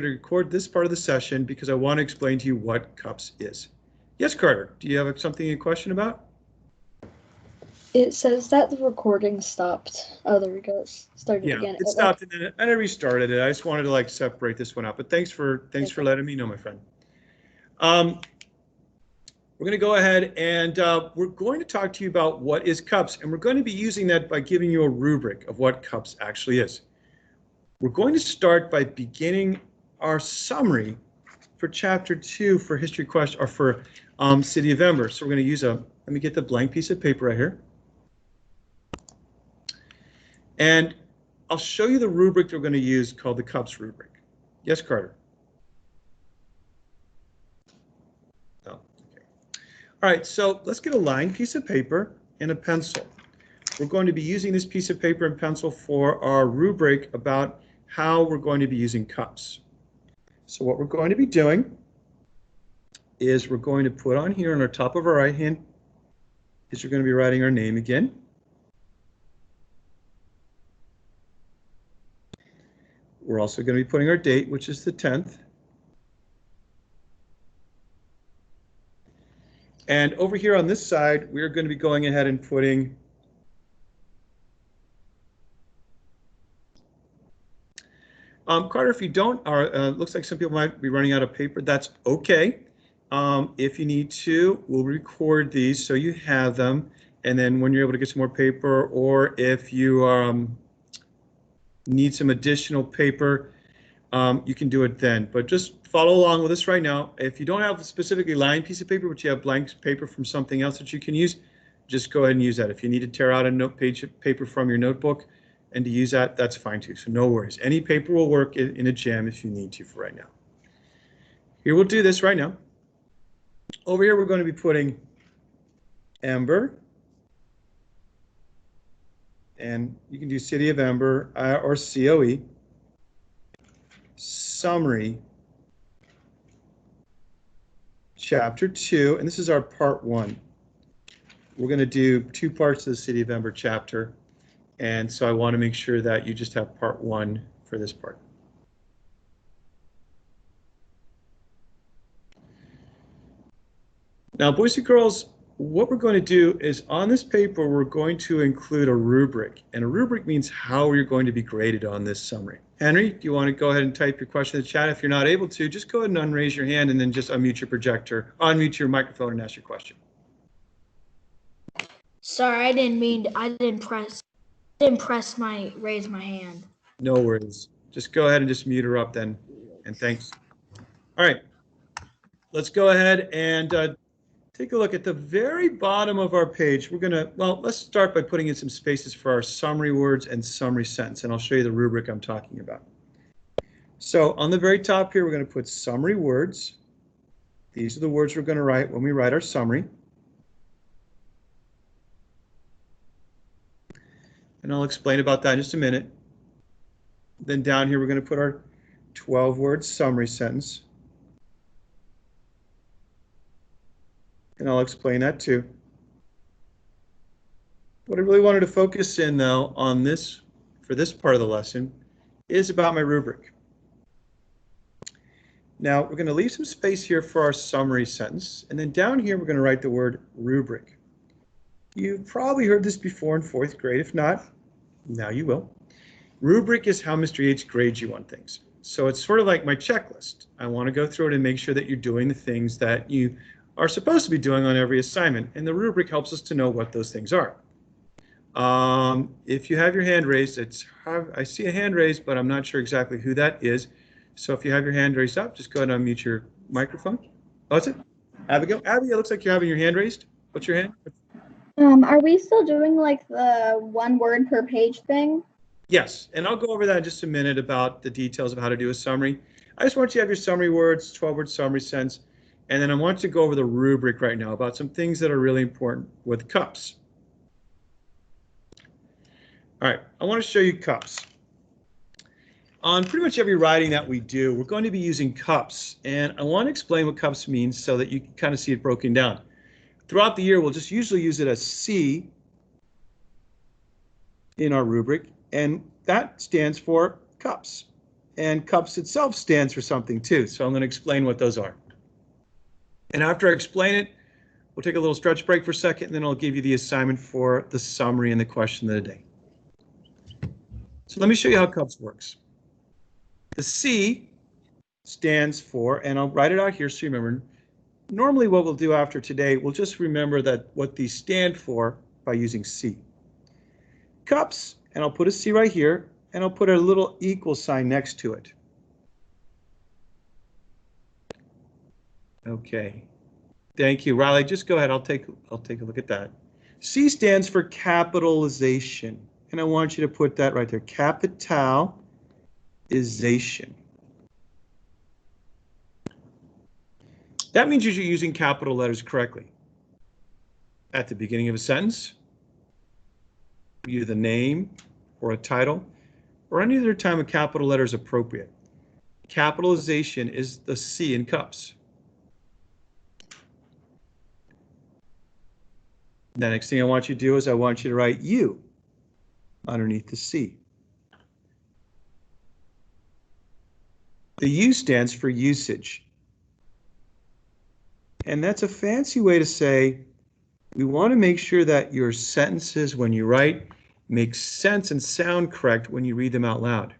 to record this part of the session because I want to explain to you what CUPS is. Yes, Carter, do you have something you question about? It says that the recording stopped. Oh, there it goes. Started again. It stopped and then I restarted it. I just wanted to like separate this one out. But thanks for letting me know, my friend. We're going to go ahead and we're going to talk to you about what is CUPS, and we're going to be using that by giving you a rubric of what CUPS actually is. We're going to start by beginning our summary for Chapter 2 for history question, or for City of Ember. So we're going to use let me get the blank piece of paper right here. And I'll show you the rubric that we're going to use called the CUPS rubric. Yes, Carter? Oh, okay. All right, so let's get a lined piece of paper and a pencil. We're going to be using this piece of paper and pencil for our rubric about how we're going to be using CUPS. So what we're going to be doing is we're going to put on here on our top of our right hand is we're going to be writing our name again. We're also going to be putting our date, which is the 10th. And over here on this side, we're going to be going ahead and putting Carter, if you don't, looks like some people might be running out of paper. That's okay. If you need to, we'll record these so you have them. And then when you're able to get some more paper, or if you need some additional paper, you can do it then. But just follow along with us right now. If you don't have a specifically lined piece of paper, but you have blank paper from something else that you can use, just go ahead and use that. If you need to tear out a note page of paper from your notebook and to use that, that's fine too. So no worries. Any paper will work in a jam if you need to for right now. Here, we'll do this right now. Over here, we're going to be putting Ember. And you can do City of Ember or COE. Summary. Chapter 2. And this is our part 1. We're going to do 2 parts of the City of Ember chapter. And so I want to make sure that you just have part 1 for this part. Now, boys and girls, what we're going to do is on this paper, we're going to include a rubric. And a rubric means how you're going to be graded on this summary. Henry, do you want to go ahead and type your question in the chat? If you're not able to, just go ahead and unraise your hand and then just unmute your projector, unmute your microphone and ask your question. Sorry, I didn't raise my hand. No worries. Just go ahead and just mute her up then. And thanks. All right. Let's go ahead and take a look at the very bottom of our page. We're going to, well, let's start by putting in some spaces for our summary words and summary sentence, and I'll show you the rubric I'm talking about. So on the very top here, we're going to put summary words. These are the words we're going to write when we write our summary. And I'll explain about that in just a minute. Then down here, we're going to put our 12-word summary sentence. And I'll explain that too. What I really wanted to focus in though on this, for this part of the lesson, is about my rubric. Now we're going to leave some space here for our summary sentence, and then down here we're going to write the word rubric. You've probably heard this before in 4th grade. If not, now you will. Rubric is how Mr. Yates grades you on things. So it's sort of like my checklist. I want to go through it and make sure that you're doing the things that you are supposed to be doing on every assignment, and the rubric helps us to know what those things are. If you have your hand raised, I see a hand raised, but I'm not sure exactly who that is. So if you have your hand raised up, just go ahead and unmute your microphone. Oh, that's it. Abigail. Abby, it looks like you're having your hand raised. What's your hand? Are we still doing like the 1 word per page thing? Yes, and I'll go over that in just a minute about the details of how to do a summary. I just want you to have your summary words, 12-word summary sentence. And then I want to go over the rubric right now about some things that are really important with CUPS. All right, I want to show you CUPS. On pretty much every writing that we do, we're going to be using CUPS. And I want to explain what CUPS means so that you can kind of see it broken down. Throughout the year, we'll just usually use it as C in our rubric, and that stands for CUPS. and cups itself stands for something too. So I'm going to explain what those are. And after I explain it, we'll take a little stretch break for a second, and then I'll give you the assignment for the summary and the question of the day. So let me show you how cups works. The C stands for, and I'll write it out here so you remember, normally what we'll do after today, we'll just remember that what these stand for by using C. Cups, and I'll put a C right here, and I'll put a little equal sign next to it. Okay. Thank you, Riley. Just go ahead. I'll take a look at that. C stands for capitalization, and I want you to put that right there. Capitalization. That means you're using capital letters correctly. At the beginning of a sentence, either the name or a title, or any other time a capital letter is appropriate. Capitalization is the C in cups. The next thing I want you to do is I want you to write U underneath the C. The U stands for usage. And that's a fancy way to say we want to make sure that your sentences, when you write, make sense and sound correct when you read them out loud.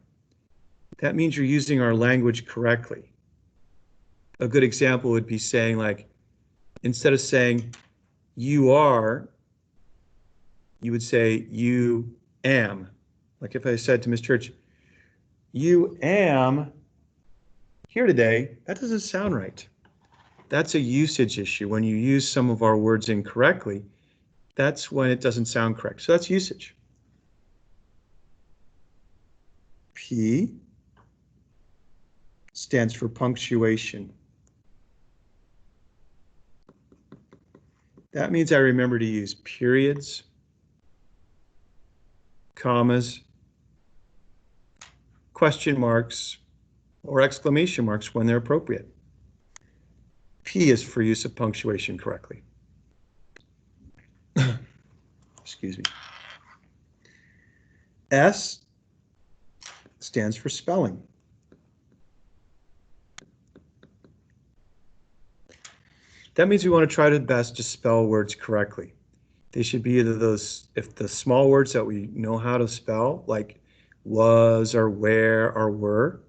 That means you're using our language correctly. A good example would be saying, like, instead of saying you are, you would say you am. Like if I said to Ms. Church, you am here today, that doesn't sound right. That's a usage issue. When you use some of our words incorrectly, that's when it doesn't sound correct. So that's usage. P stands for punctuation. That means I remember to use periods, commas, question marks, or exclamation marks when they're appropriate. P is for use of punctuation correctly. Excuse me. S stands for spelling. That means we want to try the best to spell words correctly. They should be either those, if the small words that we know how to spell, like was or where or were.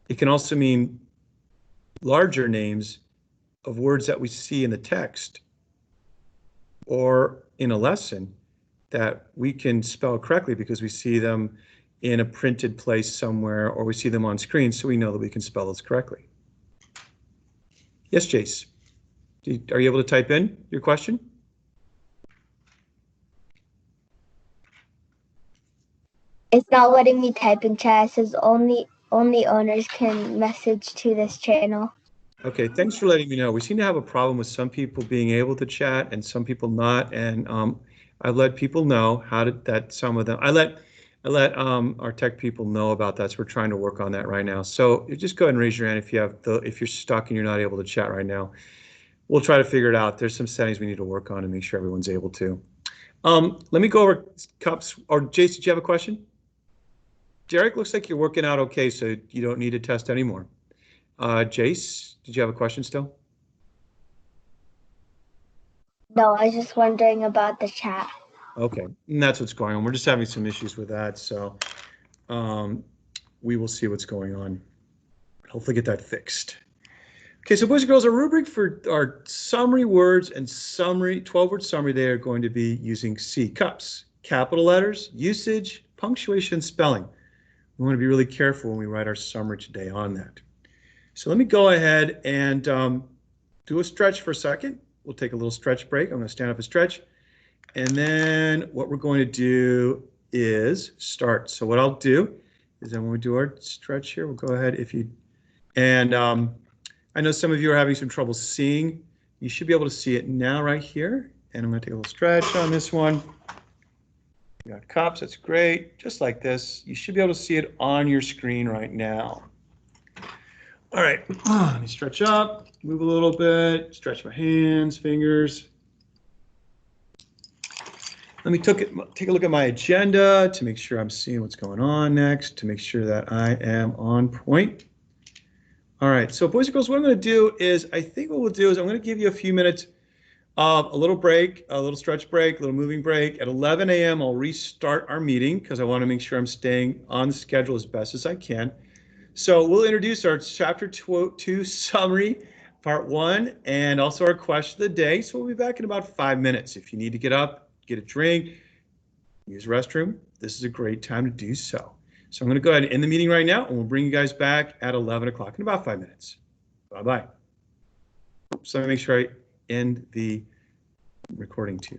It can also mean larger names of words that we see in the text or in a lesson that we can spell correctly because we see them in a printed place somewhere or we see them on screen, so we know that we can spell those correctly. Yes, Jace. Are you able to type in your question? It's not letting me type in chat. It says only owners can message to this channel. Okay, thanks for letting me know. We seem to have a problem with some people being able to chat and some people not. And I've let people know that some of them. I let our tech people know about that. So we're trying to work on that right now. So just go ahead and raise your hand if you're stuck and you're not able to chat right now. We'll try to figure it out. There's some settings we need to work on and make sure everyone's able to. Let me go over cups. Or Jace, did you have a question? Derek, looks like you're working out okay, so you don't need to test anymore. Jace, did you have a question still? No, I was just wondering about the chat. Okay, and that's what's going on. We're just having some issues with that, so we will see what's going on. Hopefully get that fixed. Okay, so boys and girls, our rubric for our summary words and summary, 12-word summary, they are going to be using C, cups, capital letters, usage, punctuation, spelling. We want to be really careful when we write our summary today on that. So let me go ahead and do a stretch for a second. We'll take a little stretch break. I'm going to stand up and stretch. And then what we're going to do is start. So what I'll do is then when we do our stretch here, we'll go ahead I know some of you are having some trouble seeing. You should be able to see it now right here. And I'm going to take a little stretch on this one. You got cups, that's great. Just like this. You should be able to see it on your screen right now. All right, let me stretch up, move a little bit, stretch my hands, fingers. Let me take a look at my agenda to make sure I'm seeing what's going on next, to make sure that I am on point. All right, so boys and girls, what I'm going to do is, I think what we'll do is I'm going to give you a few minutes of a little break, a little stretch break, a little moving break. At 11 a.m., I'll restart our meeting because I want to make sure I'm staying on schedule as best as I can. So we'll introduce our Chapter 2 summary, Part 1, and also our question of the day. So we'll be back in about 5 minutes. If you need to get up, get a drink, use the restroom, this is a great time to do so. So I'm going to go ahead and end the meeting right now, and we'll bring you guys back at 11 o'clock in about 5 minutes. Bye-bye. So let me make sure I end the recording too.